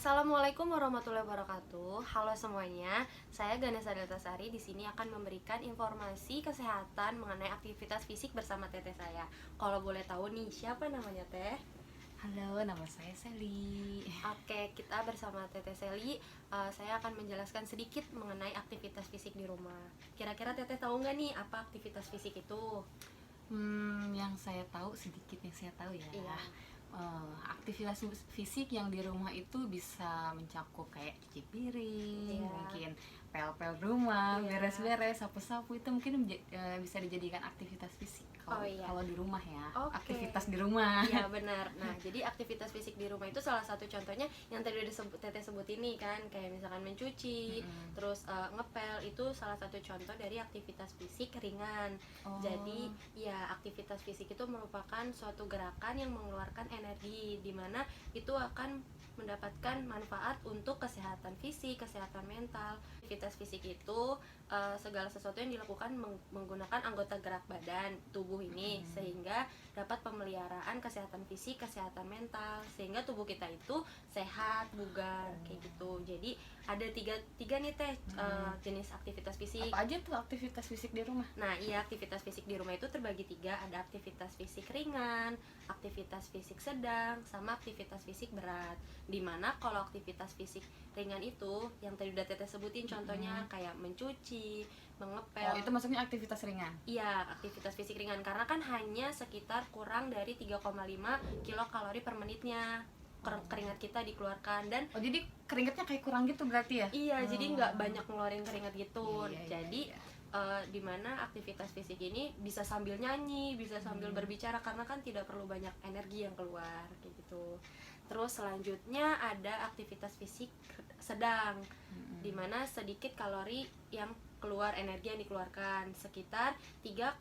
Assalamualaikum warahmatullahi wabarakatuh. Halo semuanya, saya Ganesha Deltasari di sini akan memberikan informasi kesehatan mengenai aktivitas fisik bersama teteh saya. Kalau boleh tahu nih, siapa namanya teh? Halo, nama saya Sally. Oke, kita bersama teteh Sally. Saya akan menjelaskan sedikit mengenai aktivitas fisik di rumah. Kira-kira teteh tahu nggak nih apa aktivitas fisik itu? Yang saya tahu sedikit yang saya tahu ya. Iya. Aktivitas fisik yang di rumah itu bisa mencakup kayak cuci piring, Iya. mungkin pel-pel rumah, Iya. beres-beres, sapu-sapu itu mungkin bisa dijadikan aktivitas fisik. Oh, iya. Kalau di rumah ya, Oke. aktivitas di rumah. Iya benar. Nah, jadi aktivitas fisik di rumah itu salah satu contohnya yang tadi udah teteh sebut ini kan, kayak misalkan mencuci, terus ngepel itu salah satu contoh dari aktivitas fisik ringan. Oh. Jadi ya aktivitas fisik itu merupakan suatu gerakan yang mengeluarkan energi, dimana itu akan mendapatkan manfaat untuk kesehatan fisik, kesehatan mental. Aktivitas fisik itu segala sesuatu yang dilakukan menggunakan anggota gerak badan tubuh ini sehingga dapat pemeliharaan kesehatan fisik, kesehatan mental, sehingga tubuh kita itu sehat, bugar, kayak gitu. Jadi ada tiga nih teh jenis aktivitas fisik. Apa aja tuh aktivitas fisik di rumah? Nah, iya, aktivitas fisik di rumah itu terbagi tiga. Ada aktivitas fisik ringan, aktivitas fisik sedang, sama aktivitas fisik berat. Dimana kalau aktivitas fisik ringan itu yang tadi udah teteh sebutin contohnya kayak mencuci, mengepel. Oh, itu maksudnya aktivitas ringan? Iya, aktivitas fisik ringan karena kan hanya sekitar kurang dari 3,5 kilokalori per menitnya keringat kita dikeluarkan. Dan Oh, jadi keringatnya kayak kurang gitu berarti ya? iya, jadi nggak banyak ngeluarin keringat gitu. Iya, Jadi iya. dimana aktivitas fisik ini bisa sambil nyanyi, bisa sambil berbicara karena kan tidak perlu banyak energi yang keluar kayak gitu. Terus selanjutnya ada aktivitas fisik sedang, dimana sedikit kalori yang keluar, energi yang dikeluarkan sekitar 3,5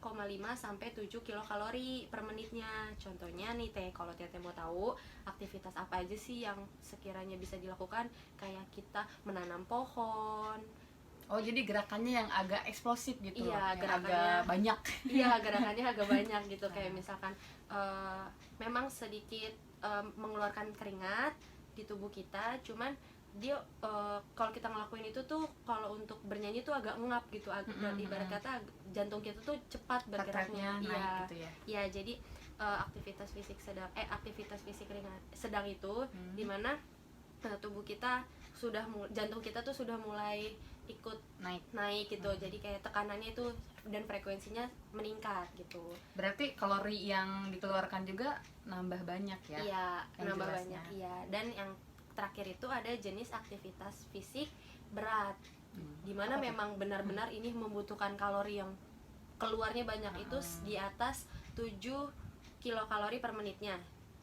sampai 7 kilokalori per menitnya. Contohnya nih teh, kalau teteh mau tahu aktivitas apa aja sih yang sekiranya bisa dilakukan, kayak kita menanam pohon. Oh, jadi gerakannya yang agak eksplosif gitu. Iya, yang gerakannya agak banyak. Iya, gerakannya agak banyak gitu. Kayak misalkan memang sedikit mengeluarkan keringat di tubuh kita, cuman dia kalau kita ngelakuin itu tuh, kalau untuk bernyanyi tuh agak ngap gitu, ibarat kata jantung kita tuh cepat bergeraknya. Heart rate-nya Iya, naik gitu ya. iya, jadi aktivitas fisik sedang aktivitas fisik ringan sedang itu dimana tubuh kita jantung kita tuh sudah mulai ikut naik gitu. Jadi kayak tekanannya itu dan frekuensinya meningkat gitu. Berarti kalori yang dikeluarkan juga nambah banyak ya? Iya, yang nambah jelasnya. banyak. Iya, dan yang terakhir itu ada jenis aktivitas fisik berat, dimana memang benar-benar ini membutuhkan kalori yang keluarnya banyak, itu di atas 7 kilokalori per menitnya.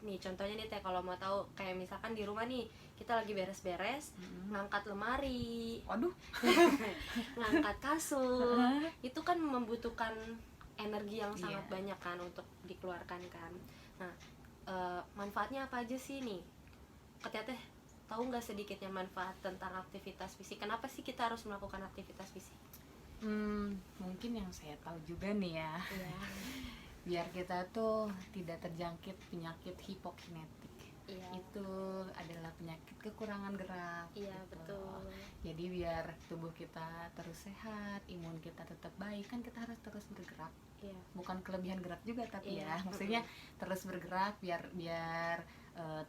Nih contohnya nih teh, kalau mau tahu, kayak misalkan di rumah nih kita lagi beres-beres, ngangkat lemari, Waduh. ngangkat kasur, itu kan membutuhkan energi yang sangat Iya. banyak kan untuk dikeluarkan kan. Nah, manfaatnya apa aja sih nih? Teh tahu nggak sedikitnya manfaat tentang aktivitas fisik? Kenapa sih kita harus melakukan aktivitas fisik? Mungkin yang saya tahu juga nih ya, Iya. biar kita tuh tidak terjangkit penyakit hipokinetik. Iya. Itu adalah penyakit kekurangan gerak. Iya, gitu. betul. Jadi biar tubuh kita terus sehat, imun kita tetap baik, kan kita harus terus bergerak. Iya. Bukan kelebihan gerak juga, tapi Iya. ya maksudnya terus bergerak biar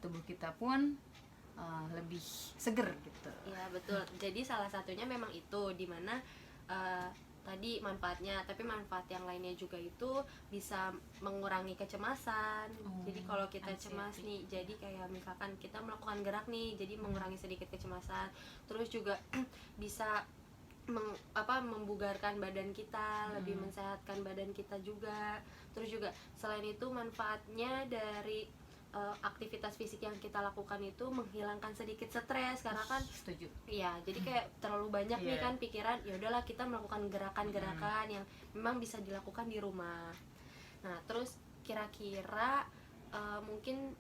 tubuh kita pun lebih seger gitu. Iya, betul. Jadi salah satunya memang itu, dimana tadi manfaatnya, tapi manfaat yang lainnya juga itu bisa mengurangi kecemasan. Jadi kalau kita cemas nih, jadi kayak misalkan kita melakukan gerak nih, jadi mengurangi sedikit kecemasan. Terus juga bisa membugarkan badan kita, lebih mensehatkan badan kita juga. Terus juga selain itu manfaatnya dari aktivitas fisik yang kita lakukan itu menghilangkan sedikit stres, karena kan Setuju. iya, jadi kayak terlalu banyak nih kan pikiran, ya udahlah kita melakukan gerakan-gerakan yang memang bisa dilakukan di rumah. Nah, terus kira-kira mungkin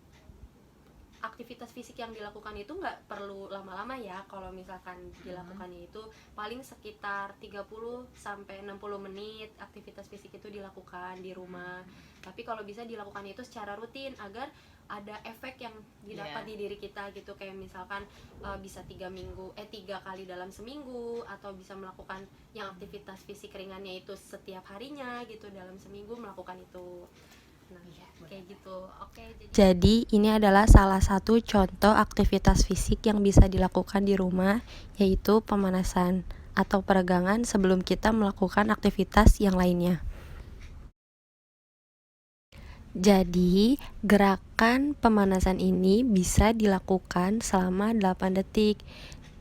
aktivitas fisik yang dilakukan itu nggak perlu lama-lama ya. Kalau misalkan dilakukannya itu paling sekitar 30 sampai 60 menit aktivitas fisik itu dilakukan di rumah. Tapi kalau bisa dilakukan itu secara rutin agar ada efek yang didapat di diri kita gitu. Kayak misalkan bisa 3 kali dalam seminggu, atau bisa melakukan yang aktivitas fisik ringannya itu setiap harinya gitu dalam seminggu melakukan itu. Nah, kayak gitu. Oke, jadi ini adalah salah satu contoh aktivitas fisik yang bisa dilakukan di rumah, yaitu pemanasan atau peregangan sebelum kita melakukan aktivitas yang lainnya. Jadi, gerakan pemanasan ini bisa dilakukan selama 8 detik.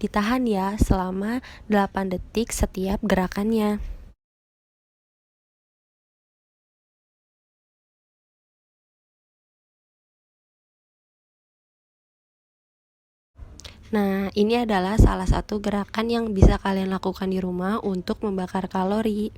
Ditahan ya selama 8 detik setiap gerakannya. Nah, ini adalah salah satu gerakan yang bisa kalian lakukan di rumah untuk membakar kalori.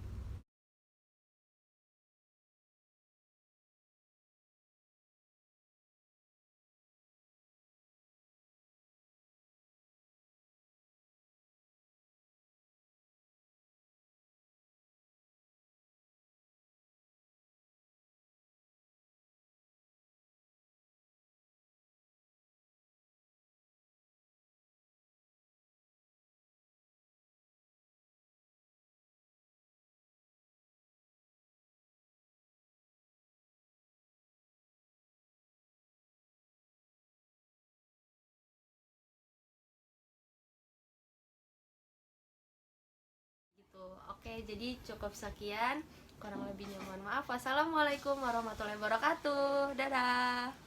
Gitu. Oke, jadi cukup sekian. Kurang lebihnya mohon maaf. Wassalamualaikum warahmatullahi wabarakatuh. Dadah.